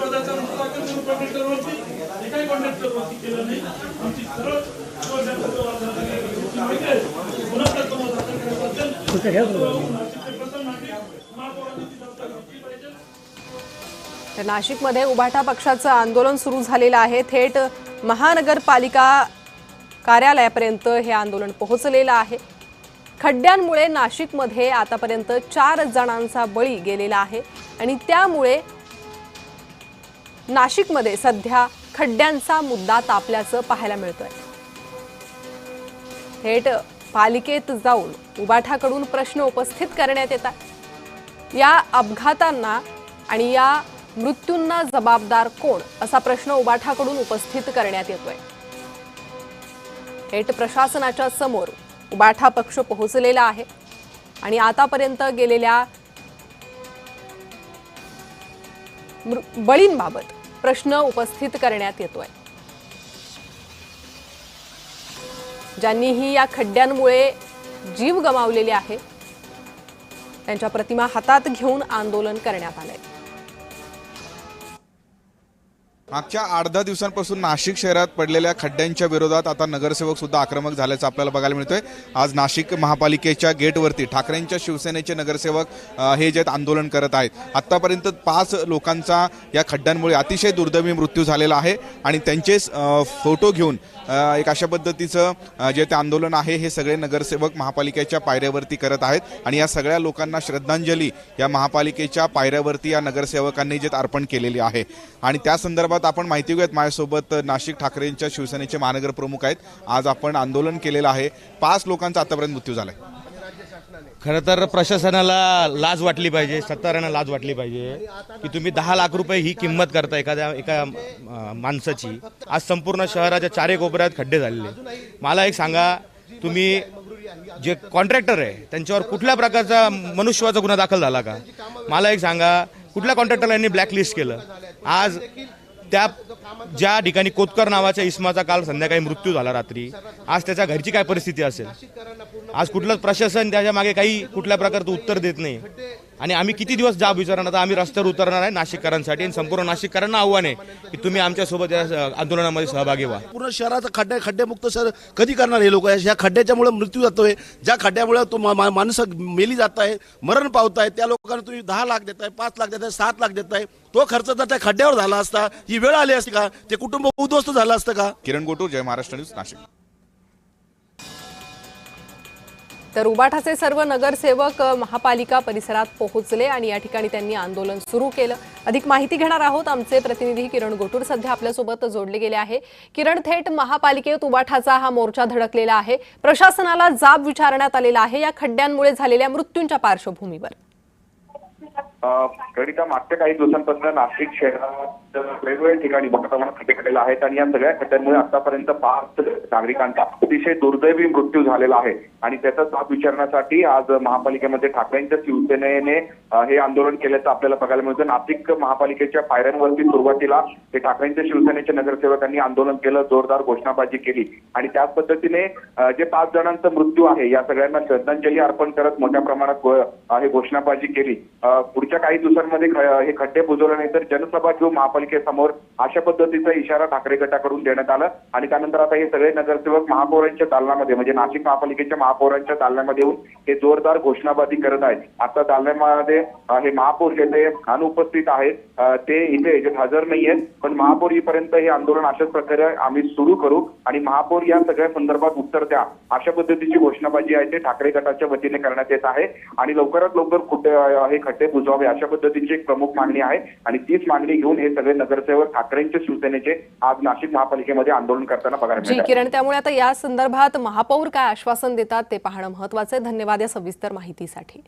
राष्ट्रवादाचा मुद्दा करून कॉन्ट्रॅक्टरवरती एकाही कॉन्ट्रॅक्टरवरती केलं नाही। आमची सरळ नाशिकमध्ये उभाटा पक्षाचं आंदोलन सुरू झालेलं आहे। थेट महानगरपालिका कार्यालयापर्यंत हे आंदोलन पोहोचलेलं आहे। खड्ड्यांमुळे नाशिकमध्ये आतापर्यंत 4 जणांचा बळी गेलेला आहे आणि त्यामुळे नाशिकमध्ये सध्या खड्ड्यांचा मुद्दा तापल्याचं पाहायला मिळतोय। थेट पालिकेत जाऊन उभाटाकडून प्रश्न उपस्थित करण्यात येतात। या अपघातांना आणि या मृत्यूंना जबाबदार कोण असा प्रश्न उभाटाकडून उपस्थित करण्यात येतोय। थेट प्रशासनाच्या समोर उभाटा पक्ष पोहोचलेला आहे आणि आतापर्यंत गेलेल्या बळींबाबत प्रश्न उपस्थित करण्यात येतोय। ज्यांनीही या खड्ड्यांमुळे जीव गमावलेले आहे त्यांच्या प्रतिमा हातात घेऊन आंदोलन करण्यात आलंय। मागच्या 8-10 दिवसांपासून नाशिक शहरात पडलेल्या खड्ड्यांच्या विरोधात आता नगरसेवक सुद्धा आक्रमक झाल्याचं आपल्याला बघायला मिळतोय। आज नाशिक महापालिकेच्या गेटवरती ठाकरेंच्या शिवसेनेचे नगरसेवक हे जे आंदोलन करत आहेत। आतापर्यंत 5 लोकांचा या खड्ड्यांमुळे अतिशय दुर्दैवी मृत्यू झालेला आहे आणि त्यांचे फोटो घेऊन एक अशा पद्धतीचं जे ते आंदोलन आहे हे सगळे नगरसेवक महापालिकेच्या पायऱ्यावरती करत आहेत आणि या सगळ्या लोकांना श्रद्धांजली या महापालिकेच्या पायऱ्यावरती या नगरसेवकांनी जे अर्पण केलेली आहे। आणि त्या संदर्भात आपण माहिती घेऊयात। माझ्यासोबत नाशिक ठाकरेंच्या शिवसेनेचे महानगर प्रमुख आहेत। आज आपण आंदोलन केलेलं आहे। 5 लोकांचा आतापर्यंत मृत्यू झालाय। खरं तर प्रशासनाला लाज वाटली पाहिजे, सत्तारांना लाज वाटली पाहिजे की तुम्ही 10 लाख रुपये ही किंमत करता एका माणसाची। आज संपूर्ण शहराच्या 4 कोपऱ्यात खड्डे झालेले। मला एक सांगा, तुम्ही जे कॉन्ट्रॅक्टर आहे त्यांच्यावर कुठल्या प्रकारचा मनुष्यत्वाचा गुन्हा दाखल झाला का? मला एक सांगा, कुठल्या कॉन्ट्रॅक्टरला यांनी ब्लॅकलिस्ट केलं? आज त्या ज्या ठिकाणी कोतकर नावाच्या इस्माचा काल संध्याकाळी मृत्यू झाला रात्री, आज त्याच्या घरची काय परिस्थिती असेल? आज कुठलंच प्रशासन त्याच्या मागे काही कुठल्या प्रकारचं उत्तर देत नाही आणि आम्ही किती दिवस जाब विचारणार? आता आम्ही रस्त्यावर उतरणार आहे नाशिककरांसाठी आणि संपूर्ण नाशिककरांना आव्हान आहे की तुम्ही आमच्यासोबत या आंदोलनामध्ये सहभागी व्हा। पूर्ण शहराचा खड्डेमुक्त शहर कधी करणार हे लोक? ह्या खड्ड्याच्यामुळे मृत्यू जातोय, ज्या खड्ड्यामुळे माणसं मेली जात आहे, मरण पावत आहे, त्या लोकांना तुम्ही 10 लाख देताय, 5 लाख देताय, 7 लाख देताय। तो खर्च जर त्या खड्ड्यावर झाला असता, ही वेळ आली असती का? ते कुटुंब उद्ध्वस्त झालं असतं का? किरण गोटूर, जय महाराष्ट्र न्यूज, नाशिक। तर उभाटाचे सर्व नगरसेवक महापालिका परिसरात पोहोचले आणि या ठिकाणी त्यांनी आंदोलन सुरू केलं। अधिक माहिती घेणार आहोत। आमचे प्रतिनिधी किरण गोटूर सध्या आपल्यासोबत जोडले गेले आहे। किरण, थेट महापालिकेत उभाटाचा हा मोर्चा धडकलेला आहे। प्रशासनाला जाब विचारण्यात आलेला आहे या खड्ड्यांमुळे झालेल्या मृत्यूंच्या पार्श्वभूमीवर। करिता मागच्या काही दिवसांपासून नाशिक शहरात वेगवेगळ्या ठिकाणी मोठ्या प्रमाणात खड्डे पडलेले आहेत आणि या सगळ्या खड्ड्यांमुळे आतापर्यंत 5 नागरिकांचा अतिशय दुर्दैवी मृत्यू झालेला आहे आणि त्याचा जाब विचारण्यासाठी आज महापालिकेमध्ये ठाकरेंच्या शिवसेनेने हे आंदोलन केल्याचं आपल्याला बघायला मिळतं। नाशिक महापालिकेच्या पायऱ्यांवरती सुरुवातीला हे ठाकरेंच्या शिवसेनेच्या नगरसेवकांनी आंदोलन केलं, जोरदार घोषणाबाजी केली आणि त्याच पद्धतीने जे 5 जणांचा मृत्यू आहे या सगळ्यांना श्रद्धांजली अर्पण करत मोठ्या प्रमाणात हे घोषणाबाजी केली। पुढच्या काही दिवसांमध्ये हे खड्डे बुजवल्यानंतर जनसभा घेऊन महापालिकेसमोर अशा पद्धतीचा इशारा ठाकरे गटाकडून देण्यात आला आणि त्यानंतर आता हे सगळे नगरसेवक महापौरांच्या दालनामध्ये म्हणजे नाशिक महापालिकेच्या महापौरांच्या दालनामध्ये येऊन हे जोरदार घोषणाबाजी करत आहेत। आता दालनामध्ये हे महापौर जे ते अनुपस्थित आहेत, ते इथे हजर नाहीयेत, पण महापौर येईपर्यंत हे आंदोलन अशाच प्रकारे आम्ही सुरू करू आणि महापौर या सगळ्या संदर्भात उत्तर द्या अशा पद्धतीची घोषणाबाजी आहे ते ठाकरे गटाच्या वतीने करण्यात येत आहे आणि लवकरात लवकर हे खड्डे बुजवावे अशा पद्धतीची एक प्रमुख मागणी आहे आणि तीच मागणी घेऊन हे सगळे नगरसेवक ठाकरेंच्या शिवसेनेचे आज नाशिक महापालिकेमध्ये आंदोलन करताना बघायला मिळाले। किरण, त्यामुळे आता या संदर्भात महापौर काय आश्वासन देतात ते पाहणं महत्त्वाचं आहे। धन्यवाद या सविस्तर माहितीसाठी।